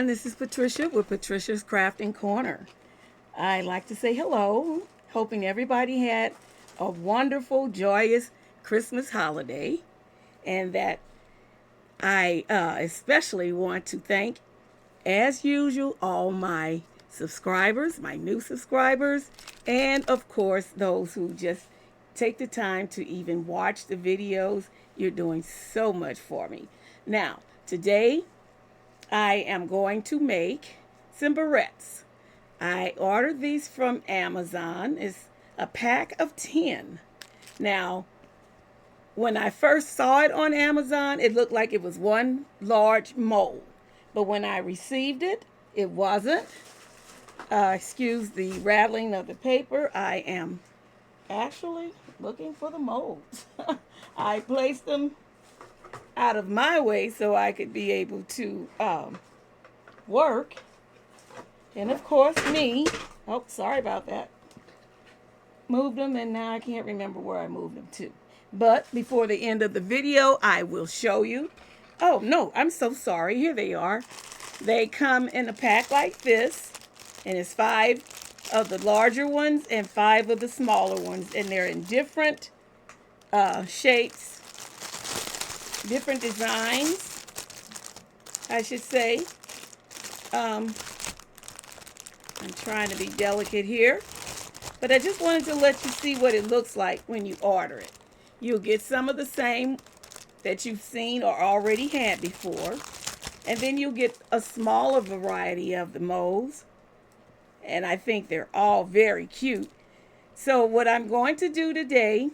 everyone. This is Patricia with Patricia's Crafting Corner. I like to say hello, hoping everybody had a wonderful, joyous Christmas holiday, and that I especially want to thank, as usual, all my subscribers, my new subscribers, and of course, those who just take the time to even watch the videos. You're doing so much for me. Now, today I am going to make some barrettes. I ordered these from Amazon. It's a pack of 10. Now, when I first saw it on Amazon, it looked like it was one large mold. But when I received it, it wasn't. Excuse the rattling of the paper. I am actually looking for the molds. I placed them out of my way so I could be able to work. And of course, oh, sorry about that, moved them, and now I can't remember where I moved them to. But before the end of the video, I will show you. Oh, no, I'm so sorry. Here they are. They come in a pack like this, and it's 5 of the larger ones and 5 of the smaller ones, and they're in different shapes, different designs, I should say. I'm trying to be delicate here, but I just wanted to let you see what it looks like when you order it. You'll get some of the same that you've seen or already had before, and then you'll get a smaller variety of the molds, and I think they're all very cute. So what I'm going to do today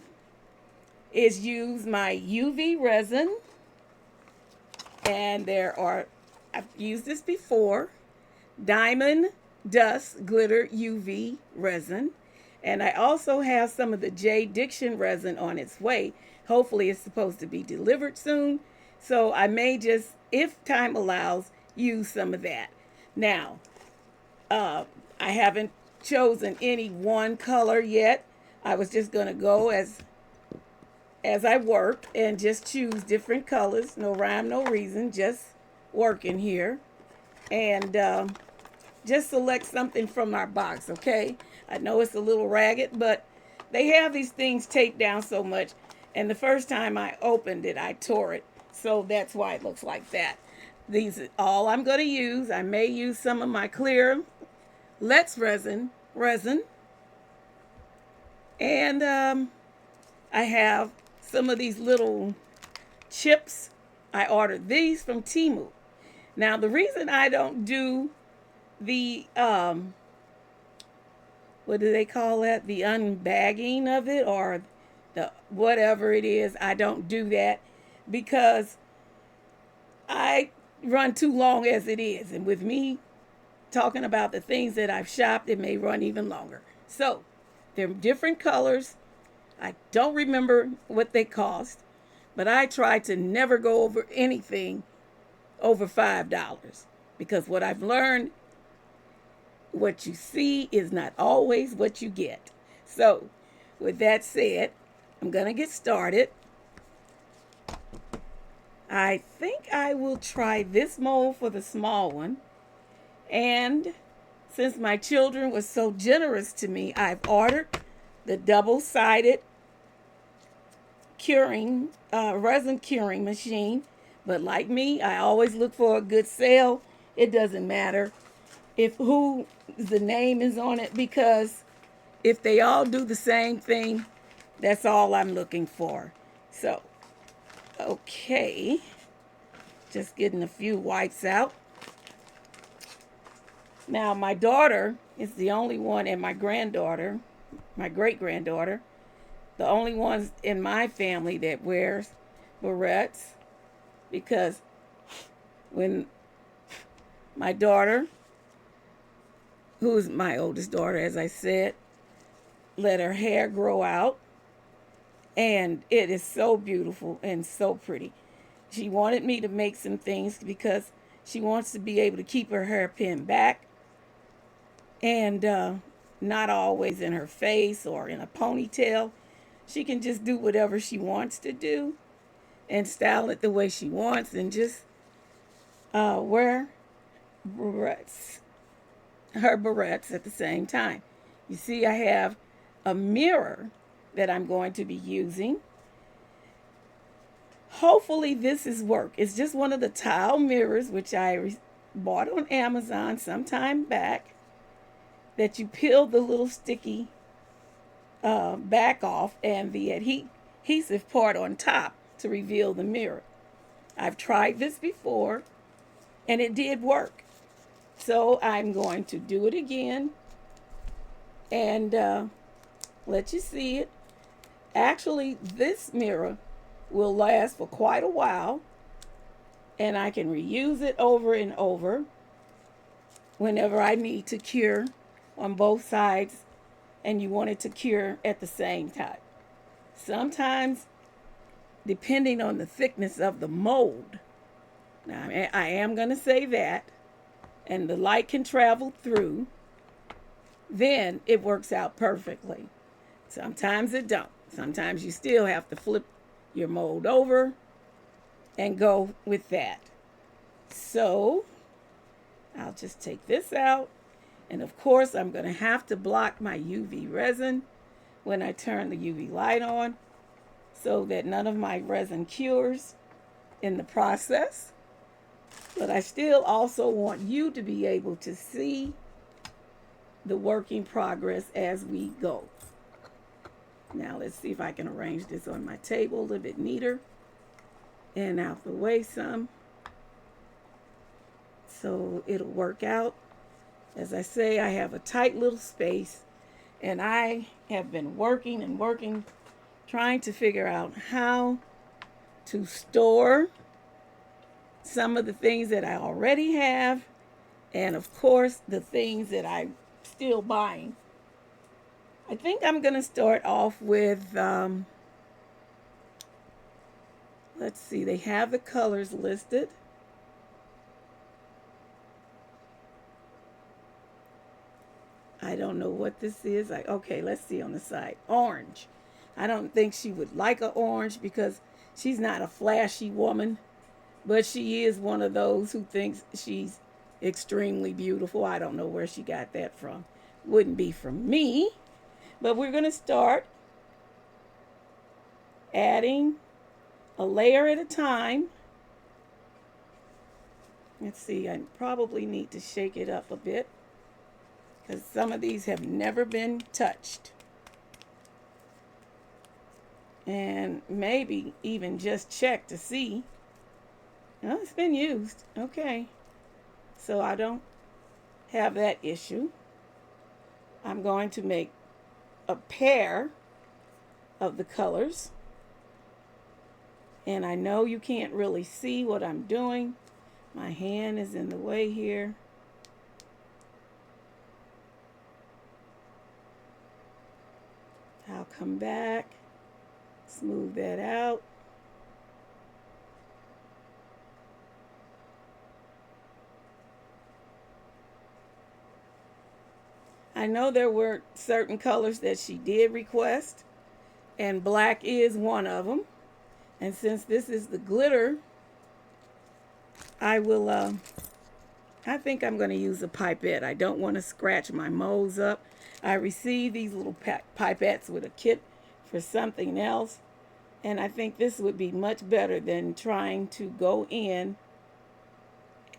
is use my UV resin, and I've used this before, Diamond Dust Glitter UV resin, and I also have some of the J. Diction resin on its way. Hopefully it's supposed to be delivered soon, so I may just, if time allows, use some of that. Now, I haven't chosen any one color yet. I was just going to go as I work and just choose different colors. No rhyme, no reason, just working here. And just select something from our box, okay? I know it's a little ragged, but they have these things taped down so much, and the first time I opened it, I tore it, so that's why it looks like that. These are all I'm going to use. I may use some of my clear Let's resin, and I have some of these little chips. I ordered these from Temu. Now, the reason I don't do the what do they call that, the unbagging of it, or the whatever it is, I don't do that because I run too long as it is, and with me talking about the things that I've shopped, it may run even longer. So they're different colors. I don't remember what they cost, but I try to never go over anything over $5, because what I've learned, what you see is not always what you get. So with that said, I'm going to get started. I think I will try this mold for the small one. And since my children were so generous to me, I've ordered the double-sided resin curing machine. But like me, I always look for a good sale. It doesn't matter if who the name is on it, because if they all do the same thing, that's all I'm looking for. So, okay, just getting a few wipes out. Now, my daughter is the only one, and my granddaughter, my great-granddaughter, the only ones in my family that wears barrettes, because when my daughter, who's my oldest daughter, as I said, let her hair grow out, and it is so beautiful and so pretty. She wanted me to make some things because she wants to be able to keep her hairpin back and not always in her face or in a ponytail. She can just do whatever she wants to do and style it the way she wants, and just wear barrettes, her barrettes at the same time. You see, I have a mirror that I'm going to be using. Hopefully this is work. It's just one of the tile mirrors which I bought on Amazon some time back, that you peel the little sticky back off and the adhesive part on top to reveal the mirror. I've tried this before and it did work. So I'm going to do it again and let you see it. Actually, this mirror will last for quite a while and I can reuse it over and over whenever I need to cure on both sides and you want it to cure at the same time. Sometimes, depending on the thickness of the mold, now I am going to say that, and the light can travel through, then it works out perfectly. Sometimes it don't. Sometimes you still have to flip your mold over and go with that. So I'll just take this out. And of course, I'm going to have to block my UV resin when I turn the UV light on so that none of my resin cures in the process. But I still also want you to be able to see the working progress as we go. Now let's see if I can arrange this on my table a little bit neater and out the way some so it'll work out. As I say, I have a tight little space and I have been working and working trying to figure out how to store some of the things that I already have and of course the things that I'm still buying. I think I'm going to start off with, let's see, they have the colors listed. I don't know what this is. Okay, let's see on the side. Orange. I don't think she would like an orange because she's not a flashy woman, but she is one of those who thinks she's extremely beautiful. I don't know where she got that from. Wouldn't be from me. But we're going to start adding a layer at a time. Let's see, I probably need to shake it up a bit because some of these have never been touched. And maybe even just check to see. Oh, it's been used. Okay. So I don't have that issue. I'm going to make a pair of the colors. And I know you can't really see what I'm doing. My hand is in the way here. I'll come back, smooth that out. I know there were certain colors that she did request, and black is one of them. And since this is the glitter, I will, I think I'm going to use a pipette. I don't want to scratch my molds up. I received these little pipettes with a kit for something else, and I think this would be much better than trying to go in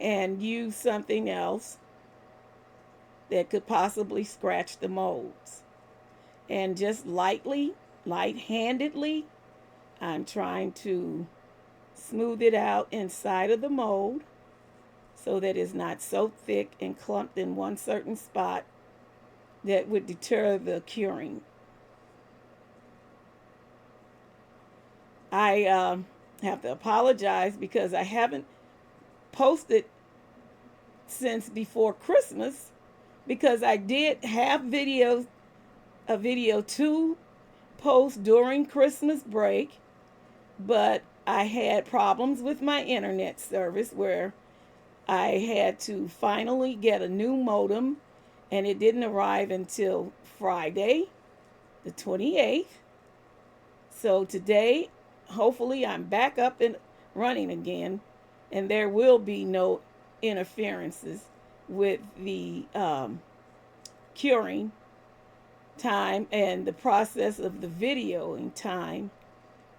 and use something else that could possibly scratch the molds. And just light-handedly, I'm trying to smooth it out inside of the mold so that it's not so thick and clumped in one certain spot that would deter the curing. I have to apologize because I haven't posted since before Christmas because I did have a video to post during Christmas break, but I had problems with my internet service where I had to finally get a new modem and it didn't arrive until Friday, the 28th. So today, hopefully I'm back up and running again and there will be no interferences with the curing time and the process of the videoing time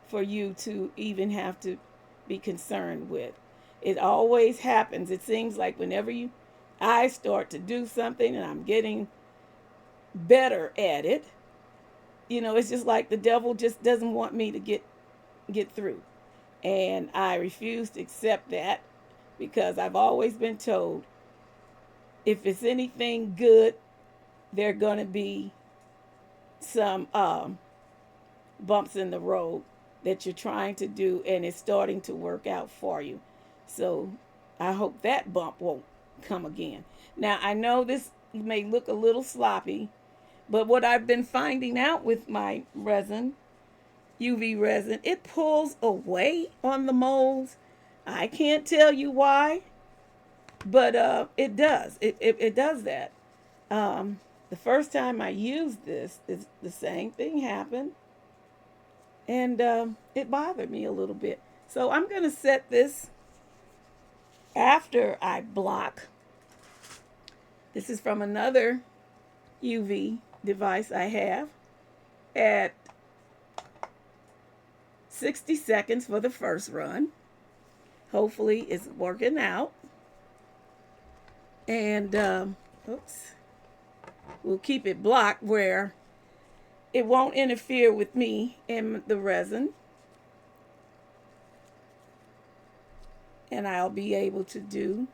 for you to even have to be concerned with. It always happens. It seems like whenever I start to do something and I'm getting better at it, it's just like the devil just doesn't want me to get through. And I refuse to accept that, because I've always been told if it's anything good, there are going to be some bumps in the road that you're trying to do, and it's starting to work out for you. So I hope that bump won't come again. Now, I know this may look a little sloppy, but what I've been finding out with my resin, UV resin, it pulls away on the molds. I can't tell you why, but it does. It does that. The first time I used this, the same thing happened, and it bothered me a little bit. So I'm going to set this after I block. This is from another UV device I have, at 60 seconds for the first run. Hopefully it's working out. And we'll keep it blocked where it won't interfere with me and the resin. And I'll be able to do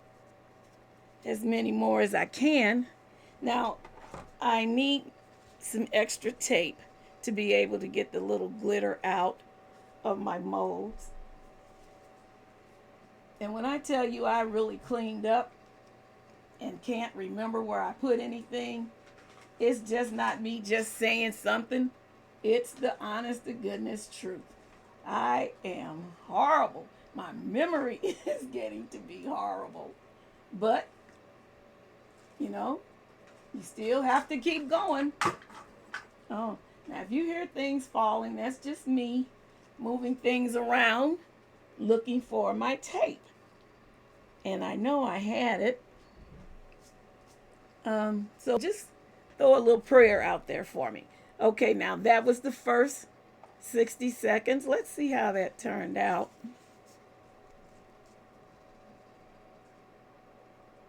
as many more as I can. Now, I need some extra tape to be able to get the little glitter out of my molds. And when I tell you I really cleaned up and can't remember where I put anything, it's just not me just saying something. It's the honest to goodness truth. I am horrible. My memory is getting to be horrible. But, you still have to keep going. Oh, now if you hear things falling, that's just me moving things around, looking for my tape. And I know I had it. So just throw a little prayer out there for me. Okay, now that was the first 60 seconds. Let's see how that turned out.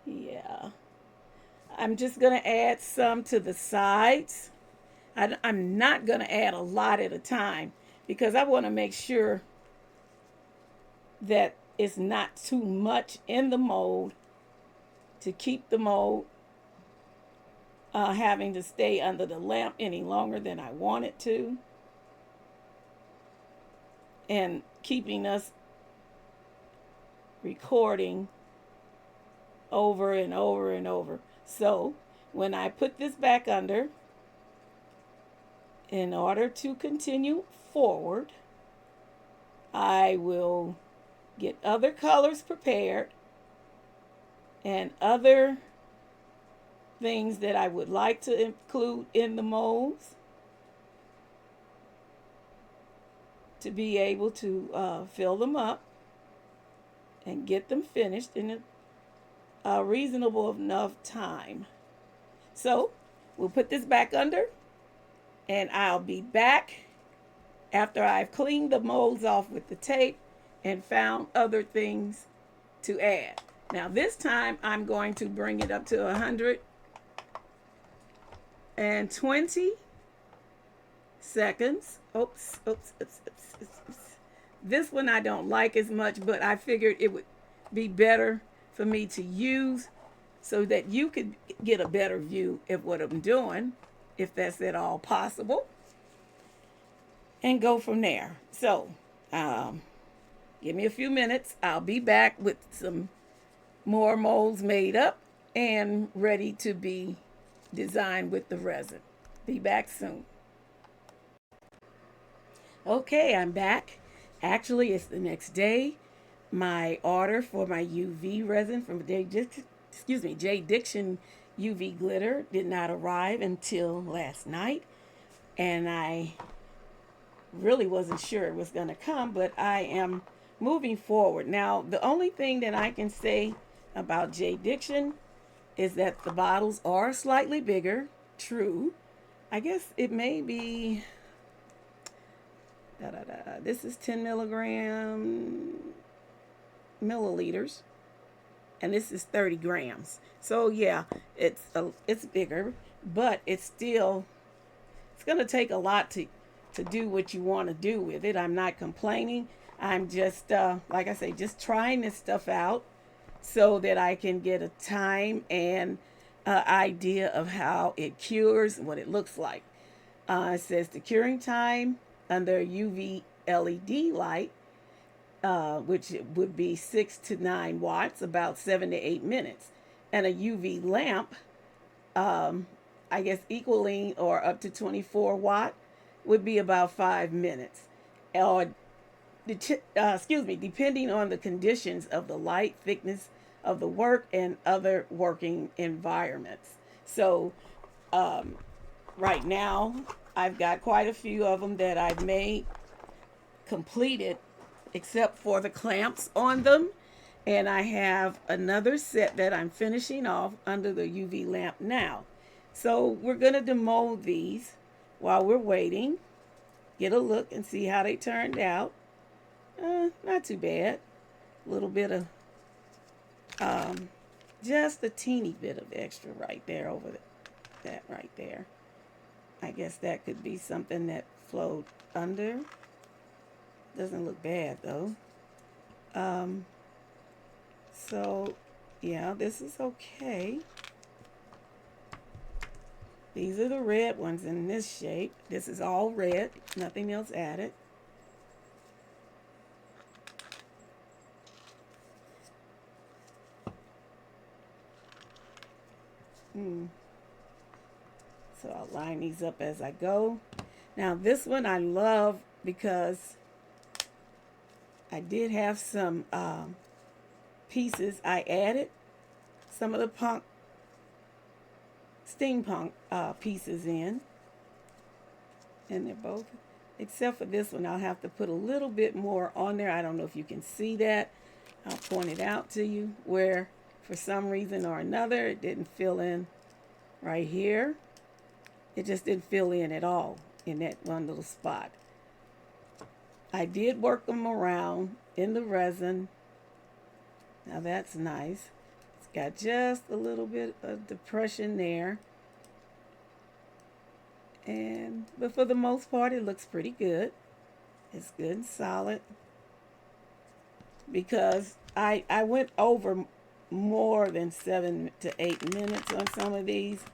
Yeah. I'm just going to add some to the sides. I'm not going to add a lot at a time, because I want to make sure that it's not too much in the mold to keep the mold having to stay under the lamp any longer than I want it to, and keeping us recording over and over and over. So when I put this back under, in order to continue forward, I will get other colors prepared and other things that I would like to include in the molds to be able to fill them up and get them finished in a reasonable enough time. So we'll put this back under, and I'll be back after I've cleaned the molds off with the tape and found other things to add. Now this time I'm going to bring it up to 120 seconds. Oops. This one I don't like as much, but I figured it would be better for me to use so that you could get a better view of what I'm doing, if that's at all possible, and go from there. So give me a few minutes. I'll be back with some more molds made up and ready to be designed with the resin. Be back soon. Okay, I'm back. Actually, it's the next day. My order for my UV resin from J. Diction UV glitter did not arrive until last night, and I really wasn't sure it was going to come, but I am moving forward. Now, the only thing that I can say about J. Diction is that the bottles are slightly bigger. True. I guess it may be, this is 10 milliliters, and this is 30 grams. So yeah, it's bigger, but it's going to take a lot to do what you want to do with it. I'm not complaining. I'm just, like I say, just trying this stuff out so that I can get a time and idea of how it cures and what it looks like. It says the curing time under UV LED light, which would be 6 to 9 watts, about 7 to 8 minutes. And a UV lamp, I guess equaling or up to 24 watt, would be about 5 minutes. Or, depending on the conditions of the light, thickness of the work, and other working environments. So, right now, I've got quite a few of them that I've made completed, except for the clamps on them. And I have another set that I'm finishing off under the UV lamp now. So we're going to demold these while we're waiting. Get a look and see how they turned out. Not too bad. A little bit of, just a teeny bit of extra right there over that right there. I guess that could be something that flowed under. Doesn't look bad though. So yeah, this is okay. These are the red ones in this shape. This is all red, nothing else added. So I'll line these up as I go. Now this one I love because I did have some pieces I added. Some of the steampunk pieces in. And they're both, except for this one, I'll have to put a little bit more on there. I don't know if you can see that. I'll point it out to you where for some reason or another it didn't fill in right here. It just didn't fill in at all in that one little spot. I did work them around in the resin. Now that's nice. It's got just a little bit of depression there. But for the most part, it looks pretty good. It's good and solid. Because I went over more than 7 to 8 minutes on some of these.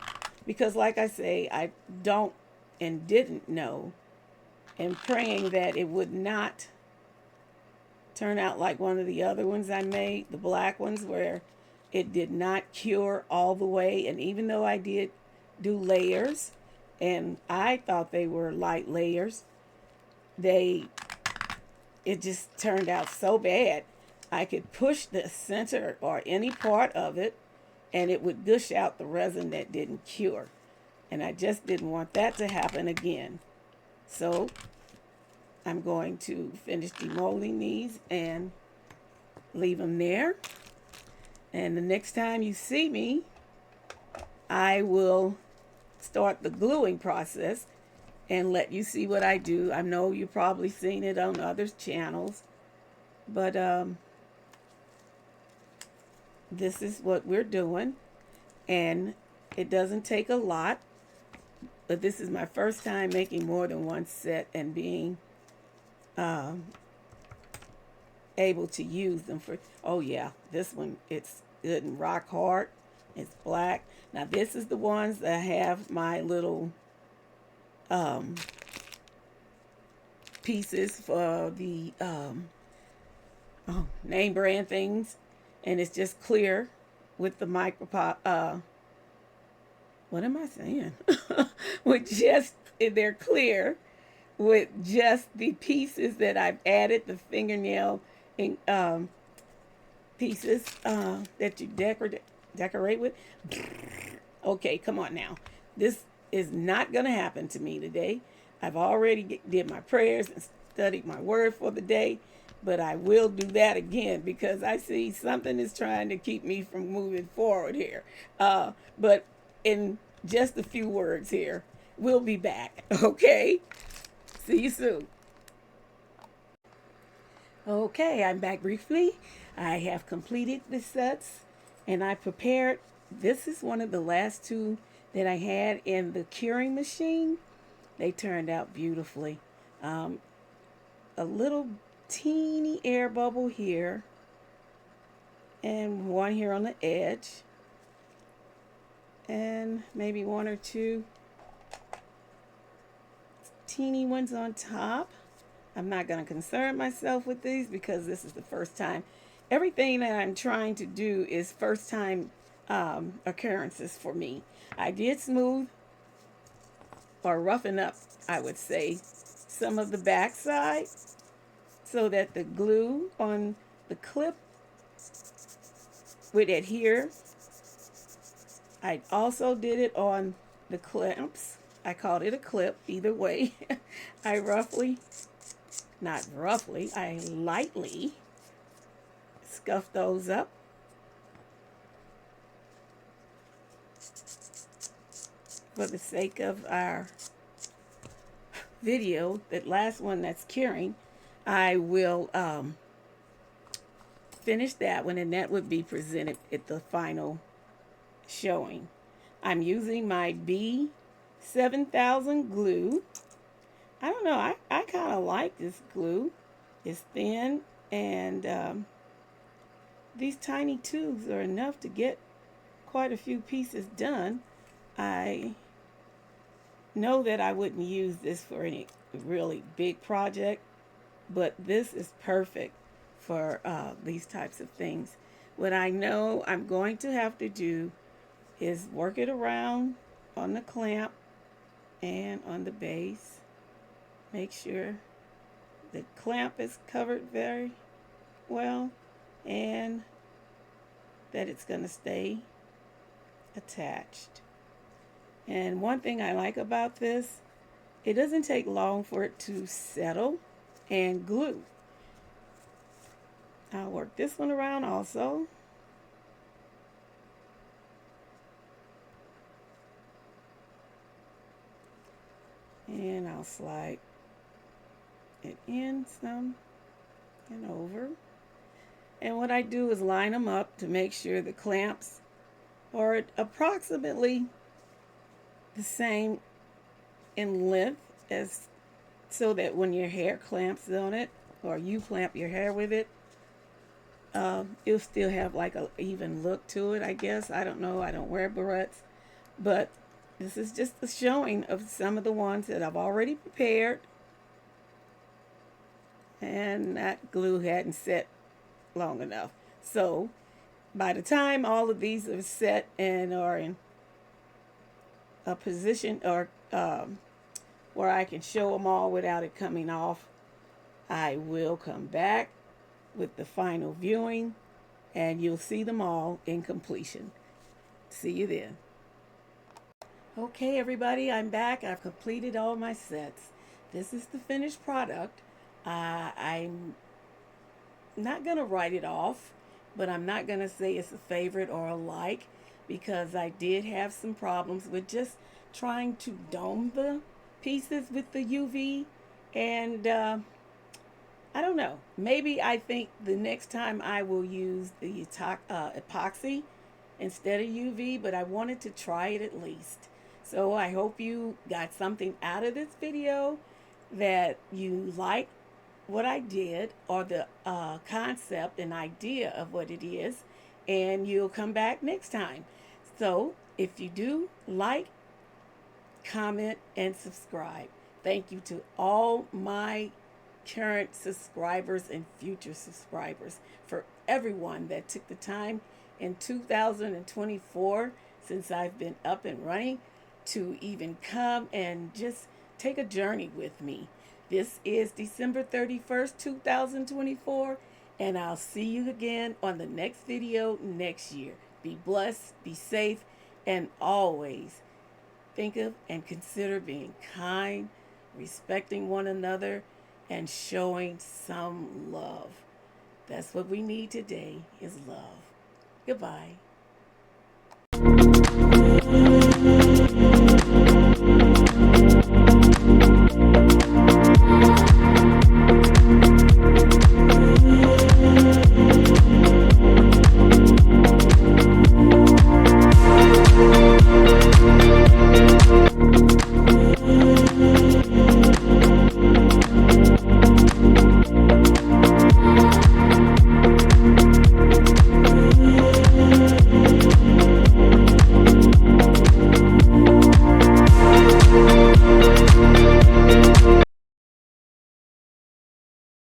Because like I say, I don't and didn't know, and praying that it would not turn out like one of the other ones I made, the black ones, where it did not cure all the way. And even though I did do layers, and I thought they were light layers, it just turned out so bad. I could push the center or any part of it, and it would gush out the resin that didn't cure. And I just didn't want that to happen again. So I'm going to finish demolding these and leave them there. And the next time you see me, I will start the gluing process and let you see what I do. I know you've probably seen it on other channels, but this is what we're doing, and it doesn't take a lot, but this is my first time making more than one set and being able to use them for, oh yeah, this one, it's good and rock hard. It's black. Now this is the ones that have my little pieces for the name brand things, and it's just clear with the micropop. What am I saying? With just, they're clear with just the pieces that I've added, the fingernail pieces that you decorate with. Okay, come on now. This is not going to happen to me today. I've already did my prayers and studied my word for the day, but I will do that again because I see something is trying to keep me from moving forward here. But in just a few words here, we'll be back. Okay, see you soon. Okay, I'm back briefly. I have completed the sets and I prepared. This is one of the last two that I had in the curing machine. They turned out beautifully. Um, a little teeny air bubble here and one here on the edge and maybe one or two teeny ones on top. I'm not going to concern myself with these because this is the first time. Everything that I'm trying to do is first time occurrences for me. I did smooth or roughen up, I would say, some of the backside so that the glue on the clip would adhere. I also did it on the clamps. I called it a clip either way. I I lightly scuff those up. For the sake of our video, that last one that's curing, I will finish that one and that would be presented at the final showing. I'm using my B7000 glue. I don't know, I kind of like this glue. It's thin and these tiny tubes are enough to get quite a few pieces done. I know that I wouldn't use this for any really big project, but this is perfect for these types of things. What I know I'm going to have to do is work it around on the clamp and on the base. Make sure the clamp is covered very well and that it's going to stay attached. And one thing I like about this, it doesn't take long for it to settle and glue. I'll work this one around also. And I'll slide it in some and over. And what I do is line them up to make sure the clamps are approximately the same in length as, so that when your hair clamps on it or you clamp your hair with it, it'll still have like a even look to it, I guess. I don't know. I don't wear barrettes, but this is just a showing of some of the ones that I've already prepared. And that glue hadn't set long enough. So by the time all of these are set and are in a position or where I can show them all without it coming off, I will come back with the final viewing and you'll see them all in completion. See you then. Okay, everybody, I'm back. I've completed all my sets. This is the finished product. I'm not going to write it off, but I'm not going to say it's a favorite or a like because I did have some problems with just trying to dome the pieces with the UV. And I don't know. Maybe I think the next time I will use the epoxy instead of UV, but I wanted to try it at least. So I hope you got something out of this video, that you like what I did or the concept and idea of what it is, and you'll come back next time. So if you do, like, comment, and subscribe. Thank you to all my current subscribers and future subscribers, for everyone that took the time in 2024, since I've been up and running, to even come and just take a journey with me. This is December 31st, 2024, and I'll see you again on the next video next year. Be blessed, be safe, and always think of and consider being kind, respecting one another, and showing some love. That's what we need today is love. Goodbye.